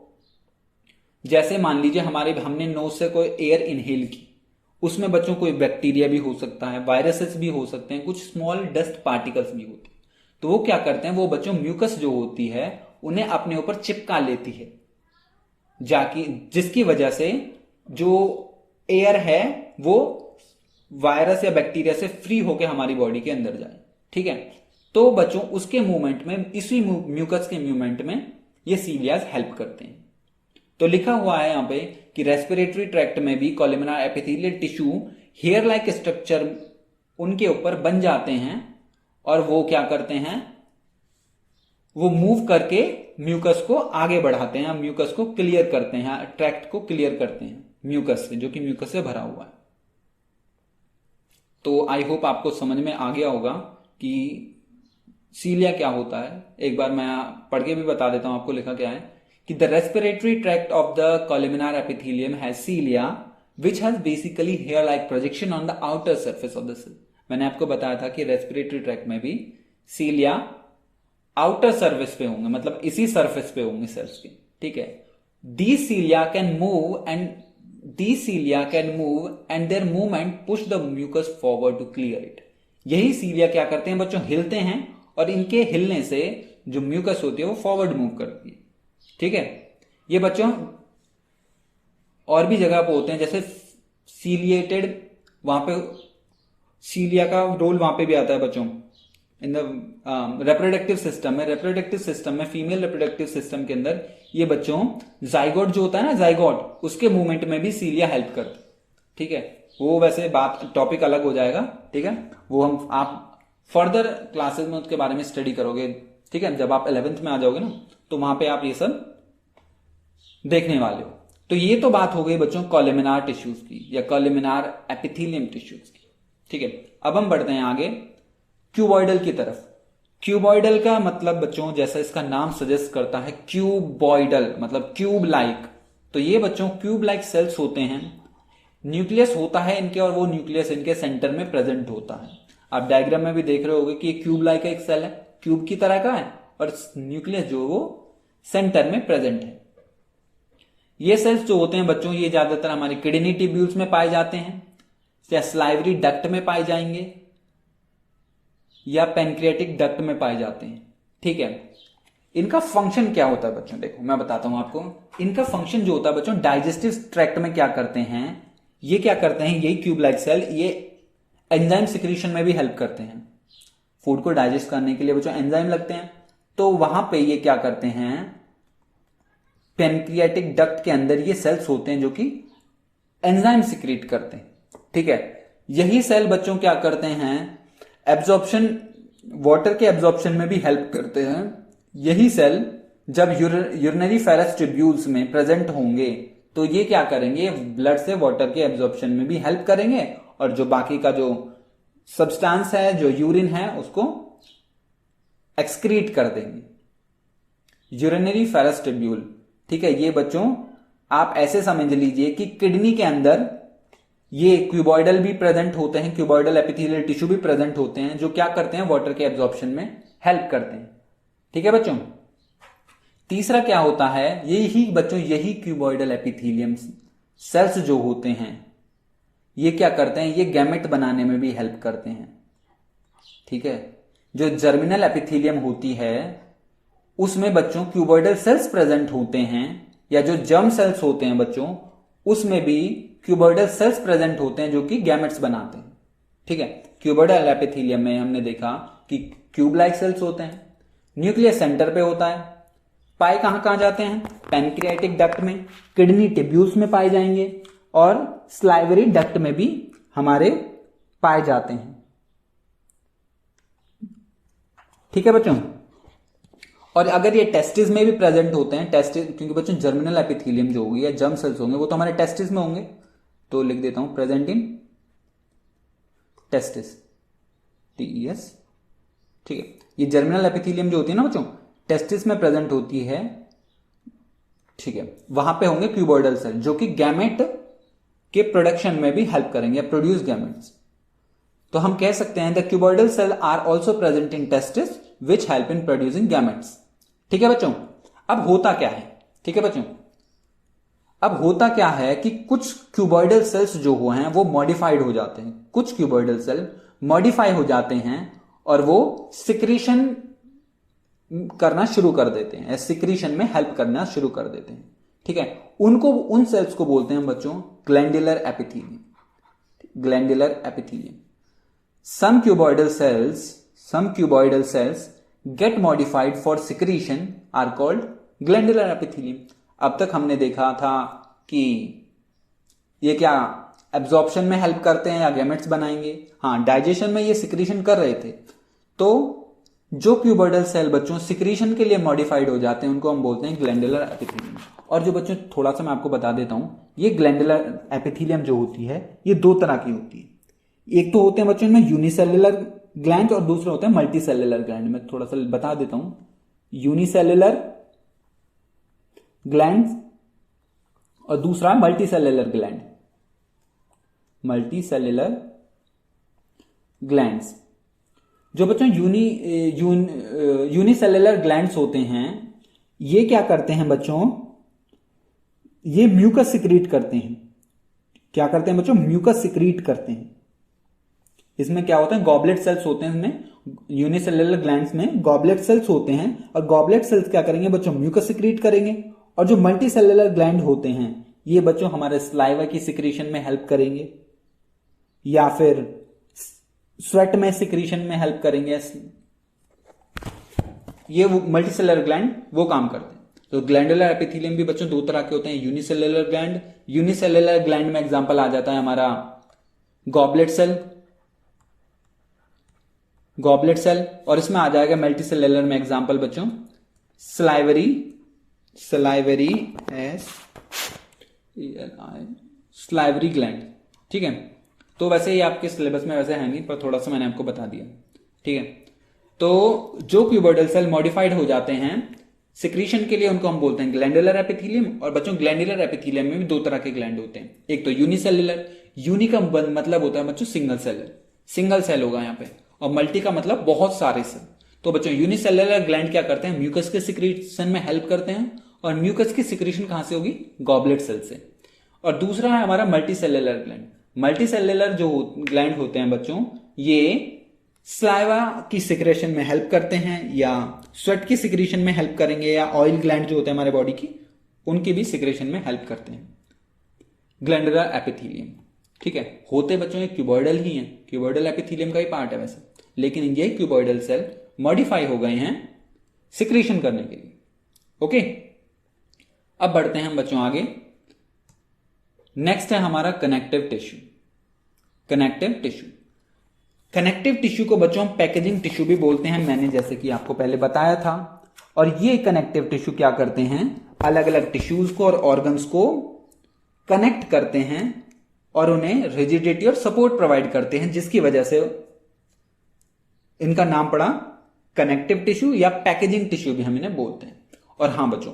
जैसे मान लीजिए हमने नोज से कोई एयर इनहेल की, उसमें बच्चों कोई बैक्टीरिया भी हो सकता है, वायरसेस भी हो सकते हैं, कुछ स्मॉल डस्ट पार्टिकल्स भी होते हैं। तो वो क्या करते हैं, वो बच्चों म्यूकस जो होती है उन्हें अपने ऊपर चिपका लेती है जाके, जिसकी वजह से जो एयर है वो वायरस या बैक्टीरिया से फ्री होकर हमारी बॉडी के अंदर जाए। ठीक है, तो बच्चों उसके मूवमेंट में, इसी म्यूकस के मूवमेंट में ये सीलियाज हेल्प करते हैं। तो लिखा हुआ है यहां पे कि रेस्पिरेटरी ट्रैक्ट में भी columnar epithelial tissue hair like structure उनके ऊपर बन जाते हैं और वो क्या करते हैं, वो मूव करके म्यूकस को आगे बढ़ाते हैं, म्यूकस को क्लियर करते हैं, ट्रैक्ट को क्लियर करते हैं म्यूकस से, जो कि म्यूकस से भरा हुआ है। तो आई होप आपको समझ में आ गया होगा कि सीलिया क्या होता है। एक बार मैं पढ़ के भी बता देता हूं आपको, लिखा क्या है कि the respiratory tract of the columnar epithelium has cilia which has basically hair-like projection on the outer surface of the cell। मैंने आपको बताया था कि रेस्पिरेटरी ट्रैक्ट में भी सीलिया आउटर सर्फेस पे होंगे, मतलब इसी सर्फेस पे होंगे सेल्स के। ठीक है, these cilia can move and their movement push the mucus forward to clear it। यही सीलिया क्या करते हैं बच्चों, हिलते हैं और इनके हिलने से जो म्यूकस होती है वो फॉरवर्ड मूव करती है। ठीक है, ये बच्चों और भी जगह पे होते हैं, जैसे सीलिएटेड, वहां पे सीलिया का रोल वहां पे भी आता है बच्चों इन द रिप्रोडक्टिव सिस्टम में फीमेल रिप्रोडक्टिव सिस्टम के अंदर ये बच्चों जाइगोट जो होता है ना, जाइगोट, उसके मूवमेंट में भी सीलिया हेल्प करती। ठीक है, वो वैसे बात टॉपिक अलग हो जाएगा। ठीक है, वो आप फर्दर क्लासेस में उसके बारे में स्टडी करोगे। ठीक है, जब आप 11th में आ जाओगे ना, तो वहां पे आप ये सब देखने वाले हो। तो ये तो बात हो गई बच्चों कोलुमिनार टिश्यूज की या कोलुमिनार एपिथेलियम टिश्यूज की। ठीक है, अब हम बढ़ते हैं आगे क्यूबॉइडल की तरफ। क्यूबॉइडल का मतलब बच्चों, जैसा इसका नाम सजेस्ट करता है, क्यूबॉइडल मतलब क्यूब लाइक। तो ये बच्चों क्यूब लाइक सेल्स होते हैं, न्यूक्लियस होता है इनके, और वो न्यूक्लियस इनके सेंटर में प्रेजेंट होता है। आप डायग्राम में भी देख रहे होगे कि ये क्यूब लाइक एक सेल है, क्यूब की तरह का है, और न्यूक्लियस जो वो सेंटर में प्रेजेंट है। ये सेल्स जो होते हैं बच्चों, ये ज्यादातर हमारे किडनी ट्यूब्यूल्स में पाए जाते हैं, या स्लाइवरी डक्ट में पाए जाएंगे, या पेनक्रियाटिक डक्ट में पाए जाते हैं। ठीक है, इनका फंक्शन क्या होता है बच्चों, देखो मैं बताता हूं आपको। इनका फंक्शन जो होता है बच्चों, डाइजेस्टिव ट्रैक्ट में क्या करते हैं, ये क्या करते हैं, यही क्यूब लाइक सेल ये एंजाइम सिक्रीशन में भी हेल्प करते हैं। फूड को डाइजेस्ट करने के लिए बच्चों एंजाइम लगते हैं, तो वहां पे ये क्या करते हैं, पेनक्रियाटिक डक्ट के अंदर ये सेल्स होते हैं जो कि एंजाइम सिक्रीट करते हैं। ठीक है, यही सेल बच्चों क्या करते हैं, एब्जॉर्प्शन, वाटर के एब्जॉर्प्शन में भी हेल्प करते हैं। यही सेल जब यूरिनरी फेरस ट्यूब्यूल्स में प्रेजेंट होंगे तो ये क्या करेंगे, ब्लड से वाटर के एब्जॉर्प्शन में भी हेल्प करेंगे, और जो बाकी का जो सब्सटेंस है, जो यूरिन है, उसको एक्सक्रीट कर देंगे। Urinary ferrous tubule. ठीक है, ये बच्चों आप ऐसे समझ लीजिए कि किडनी के अंदर ये क्यूबॉइडल भी प्रेजेंट होते हैं, क्यूबॉइडल एपिथेलियल टिश्यू भी प्रेजेंट होते हैं, जो क्या करते हैं, वाटर के एब्जॉर्प्शन में हेल्प करते हैं। ठीक है बच्चों, तीसरा क्या होता है, यही बच्चों यही क्यूबॉइडल एपिथेलियम सेल्स जो होते हैं, ये क्या करते हैं, ये गैमेट बनाने में भी हेल्प करते हैं। ठीक है, जो जर्मिनल एपिथेलियम होती है उसमें बच्चों क्यूबॉइडल सेल्स प्रेजेंट होते हैं, या जो जर्म सेल्स होते हैं बच्चों, उसमें भी क्यूबॉइडल सेल्स प्रेजेंट होते हैं जो कि गैमेट्स बनाते हैं। ठीक है, क्यूबॉइडल एपिथेलियम में हमने देखा कि क्यूब लाइक सेल्स होते हैं, न्यूक्लियस सेंटर पे होता है, पाए कहां कहां जाते हैं? पैनक्रियाटिक डक्ट में, किडनी ट्यूब्यूल्स में पाए जाएंगे और स्लाइवरी डक्ट में भी हमारे पाए जाते हैं। ठीक है बच्चों। और अगर ये टेस्टिस में भी प्रेजेंट होते हैं, टेस्टिस, क्योंकि बच्चों जर्मिनल एपिथेलियम जो होगी या जर्म सेल्स होंगे वो तो हमारे टेस्टिस में होंगे, तो लिख देता हूं प्रेजेंट इन टेस्टिस, TES। ठीक है, ये जर्मिनल एपिथेलियम जो होती है ना बच्चों, टेस्टिस में प्रेजेंट होती है। ठीक है, वहां पे होंगे क्यूबॉइडल सेल जो कि गैमेट के प्रोडक्शन में भी हेल्प करेंगे, प्रोड्यूस गैमेट्स। तो हम कह सकते हैं the cuboidal cell are also present in testis which help in producing gametes. ठीक है बच्चों, अब होता क्या है? ठीक है बच्चों, अब होता क्या है कि कुछ क्यूबॉइडल सेल्स जो हुए हैं वो मॉडिफाइड हो जाते हैं, कुछ क्यूबॉइडल सेल मॉडिफाई हो जाते हैं और वो सिक्रीशन करना शुरू कर देते हैं, सिक्रीशन में हेल्प करना शुरू कर देते हैं। ठीक है, उनको, उन सेल्स को बोलते हैं बच्चों glandular epithelium, glandular epithelium. some cuboidal cells get modified for secretion are called glandular epithelium। अब तक हमने देखा था कि ये क्या एब्जॉर्प्शन में हेल्प करते हैं या गैमेट्स बनाएंगे? हाँ, डाइजेशन में ये सिक्रीशन कर रहे थे। तो जो क्यूबॉइडल सेल बच्चों सिक्रीशन के लिए मॉडिफाइड हो जाते हैं उनको हम बोलते हैं ग्लैंडुलर एपिथेलियम। और जो बच्चों थोड़ा सा मैं आपको बता देता हूं, ये ग्लैंडुलर एपिथेलियम जो होती है ये दो तरह की होती है। एक तो होते हैं बच्चों में यूनिसेल्युलर ग्लैंड और दूसरे होते हैं मल्टीसेल्युलर ग्लैंड। मैं थोड़ा सा बता देता हूं, यूनिसेल्युलर ग्लैंड और दूसरा मल्टीसेल्युलर ग्लैंड, मल्टीसेल्युलर ग्लैंड्स। जो बच्चों यूनिसेल्युलर ग्लैंड्स होते हैं ये क्या करते हैं बच्चों? ये म्यूकस सिक्रीट करते हैं। क्या करते हैं बच्चों? म्यूकस सिक्रीट करते हैं। इसमें क्या होता है? गॉबलेट सेल्स होते हैं इसमें, यूनिसेल्युलर ग्लैंड्स में गॉबलेट सेल्स होते हैं और गॉबलेट सेल्स क्या करेंगे बच्चों? म्यूकस सिक्रीट करेंगे। और जो मल्टीसेल्युलर ग्लैंड होते हैं ये बच्चों हमारे स्लाइवा की सिक्रीशन में हेल्प करेंगे या फिर स्वेट में सिक्रीशन में हेल्प करेंगे। ये मल्टीसेल्युलर ग्लैंड वो काम करते हैं। तो ग्लैंडुलर एपिथेलियम भी बच्चों दो तरह के होते हैं, यूनिसेल्युलर ग्लैंड। यूनिसेल्युलर ग्लैंड में एग्जांपल आ जाता है हमारा गॉबलेट सेल, गॉबलेट सेल। और इसमें आ जाएगा मल्टीसेल्युलर में एग्जांपल बच्चों स्लाइवरी, स्लाइवरी स्लाइवरी ग्लैंड। ठीक है, तो वैसे ही आपके सिलेबस में वैसे है नहीं, पर थोड़ा सा मैंने आपको बता दिया। ठीक है, तो जो क्यूबॉइडल सेल मॉडिफाइड हो जाते हैं सिक्रीशन के लिए उनको हम बोलते हैं ग्लैंडुलर एपिथेलियम। और बच्चों ग्लैंडुलर एपिथेलियम में भी दो तरह के ग्लैंड होते हैं, एक तो यूनिसेल्युलर, यूनि का मतलब होता है बच्चों सिंगल सेलर, सिंगल सेल होगा यहाँ पे, और मल्टी का मतलब बहुत सारे सेल। तो बच्चों यूनिसेल्युलर ग्लैंड क्या करते हैं? म्यूकस के सिक्रीशन में हेल्प करते हैं। और म्यूकस की सिक्रीशन कहां से होगी? गॉबलेट सेल से। और दूसरा है हमारा मल्टीसेल्युलर ग्लैंड। मल्टीसेल्युलर जो ग्लैंड होते हैं बच्चों ये स्लाइवा की सिक्रेशन में हेल्प करते हैं या स्वेट की सिक्रीशन में हेल्प करेंगे, या ऑयल ग्लैंड जो होते हैं हमारे बॉडी की उनकी भी सिक्रेशन में हेल्प करते हैं। ग्लैंडुलर एपिथेलियम, ठीक है, होते बच्चों ये क्यूबॉइडल ही है, क्यूबॉइडल एपिथेलियम का ही पार्ट है वैसे, लेकिन ये क्यूबॉइडल सेल मॉडिफाई हो गए हैं सिक्रीशन करने के लिए। ओके, अब बढ़ते हैं हम बच्चों आगे। नेक्स्ट है हमारा connective tissue. Connective tissue, connective tissue को बच्चों पैकेजिंग टिश्यू भी बोलते हैं, मैंने जैसे कि आपको पहले बताया था। और ये कनेक्टिव टिश्यू क्या करते हैं? अलग अलग टिश्यूज को और ऑर्गन्स को कनेक्ट करते हैं और उन्हें रिजिडिटी और सपोर्ट प्रोवाइड करते हैं, जिसकी वजह से इनका नाम पड़ा कनेक्टिव टिश्यू या पैकेजिंग टिश्यू भी हम इन्हें बोलते हैं। और हां बच्चों,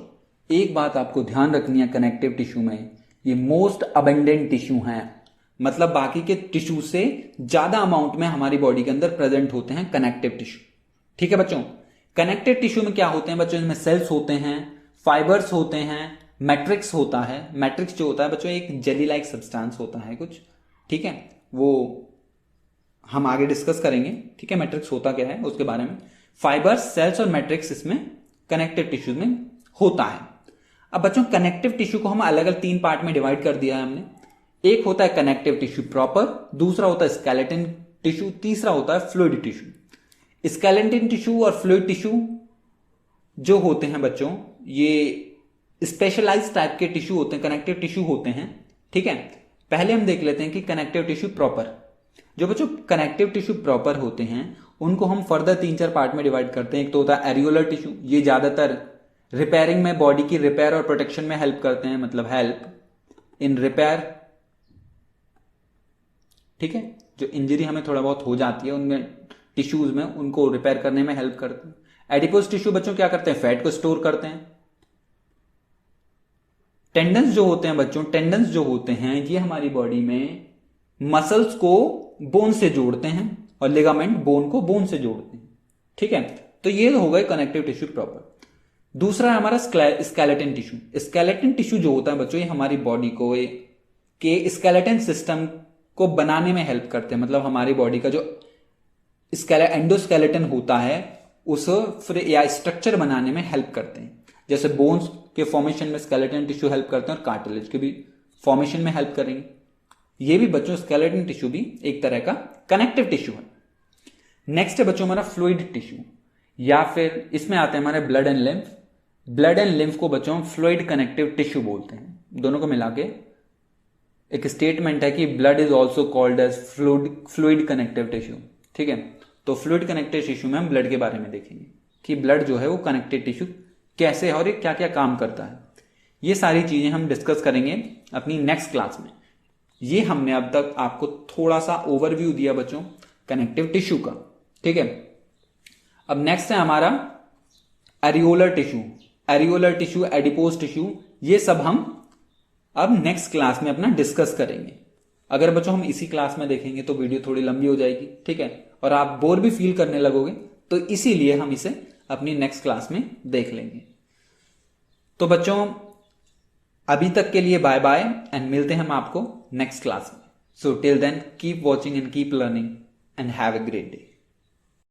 एक बात आपको ध्यान रखनी है, कनेक्टिव टिश्यू में ये मोस्ट अबंडेंट टिश्यू हैं, मतलब बाकी के टिश्यू से ज्यादा अमाउंट में हमारी बॉडी के अंदर प्रेजेंट होते हैं कनेक्टिव टिश्यू। ठीक है बच्चों, कनेक्टिव टिश्यू में क्या होते हैं बच्चों? इसमें सेल्स होते हैं, फाइबर्स होते हैं, मैट्रिक्स होता है। मैट्रिक्स जो होता है बच्चों एक जेली लाइक सब्सटेंस होता है कुछ, ठीक है, वो हम आगे डिस्कस करेंगे। ठीक है, मैट्रिक्स होता क्या है उसके बारे में। फाइबर्स, सेल्स और मैट्रिक्स इसमें कनेक्टिव टिश्यू में होता है। अब बच्चों कनेक्टिव टिश्यू को हम अलग अलग तीन पार्ट में डिवाइड कर दिया है हमने। एक होता है कनेक्टिव टिश्यू प्रॉपर, दूसरा होता है स्केलेटन टिश्यू, तीसरा होता है फ्लूइड टिश्यू। स्केलेटन टिश्यू और फ्लूइड टिश्यू जो होते हैं बच्चों ये स्पेशलाइज्ड टाइप के टिश्यू होते हैं, कनेक्टिव टिश्यू होते हैं। ठीक है, पहले हम देख लेते हैं कि कनेक्टिव टिश्यू प्रॉपर। जो बच्चों कनेक्टिव टिश्यू प्रॉपर होते हैं उनको हम फर्दर 3-4 पार्ट में डिवाइड करते हैं। एक तो होता है एरियोलर टिश्यू, ये ज्यादातर रिपेयरिंग में, बॉडी की रिपेयर और प्रोटेक्शन में हेल्प करते हैं, मतलब हेल्प इन रिपेयर। ठीक है, जो इंजरी हमें थोड़ा बहुत हो जाती है उनमें टिश्यूज में, उनको रिपेयर करने में हेल्प करते हैं। एडिपोज टिश्यू बच्चों क्या करते हैं, फैट को स्टोर करते हैं। टेंडन्स जो होते हैं बच्चों, टेंडन्स जो होते हैं ये हमारी बॉडी में मसल्स को बोन से जोड़ते हैं और लिगामेंट बोन को बोन से जोड़ते हैं। ठीक है, तो ये हो गए कनेक्टिव टिश्यू प्रॉपर। दूसरा है हमारा स्केलेटन टिश्यू। स्केलेटन टिश्यू जो होता है बच्चों ये हमारी बॉडी को के स्केलेटन सिस्टम को बनाने में हेल्प करते हैं, मतलब हमारी बॉडी का जो एंडोस्केलेटन होता है उस या स्ट्रक्चर बनाने में हेल्प करते हैं। जैसे बोन्स के फॉर्मेशन में स्केलेटन टिश्यू हेल्प करते हैं और कार्टिलेज के भी फॉर्मेशन में हेल्प करेंगे। ये भी बच्चों स्केलेटन टिश्यू भी एक तरह का कनेक्टिव टिश्यू है। नेक्स्ट है बच्चों हमारा फ्लूइड टिश्यू, या फिर इसमें आते हैं हमारे blood and lymph. Blood and lymph को बच्चों फ्लूइड कनेक्टिव टिश्यू बोलते हैं। दोनों को मिला के एक स्टेटमेंट है कि blood is also called as fluid connective tissue. ठीक है, तो फ्लूइड कनेक्टिव टिश्यू में हम ब्लड के बारे में देखेंगे कि ब्लड जो है वो कनेक्टिव टिश्यू कैसे है और ये क्या क्या काम करता है। ये सारी चीजें हम डिस्कस करेंगे अपनी नेक्स्ट क्लास में। ये हमने अब तक आपको थोड़ा सा ओवरव्यू दिया बच्चों कनेक्टिव टिश्यू का। ठीक है, अब नेक्स्ट है हमारा areolar tissue. Areolar tissue, adipose tissue, ये सब हम अब नेक्स्ट क्लास में अपना डिस्कस करेंगे। अगर बच्चों हम इसी क्लास में देखेंगे तो वीडियो थोड़ी लंबी हो जाएगी। ठीक है, और आप बोर भी फील करने लगोगे, तो इसीलिए हम इसे अपनी नेक्स्ट क्लास में देख लेंगे। तो बच्चों अभी तक के लिए बाय बाय एंड मिलते हैं हम आपको नेक्स्ट क्लास में। So till then keep watching and keep learning and have a great day.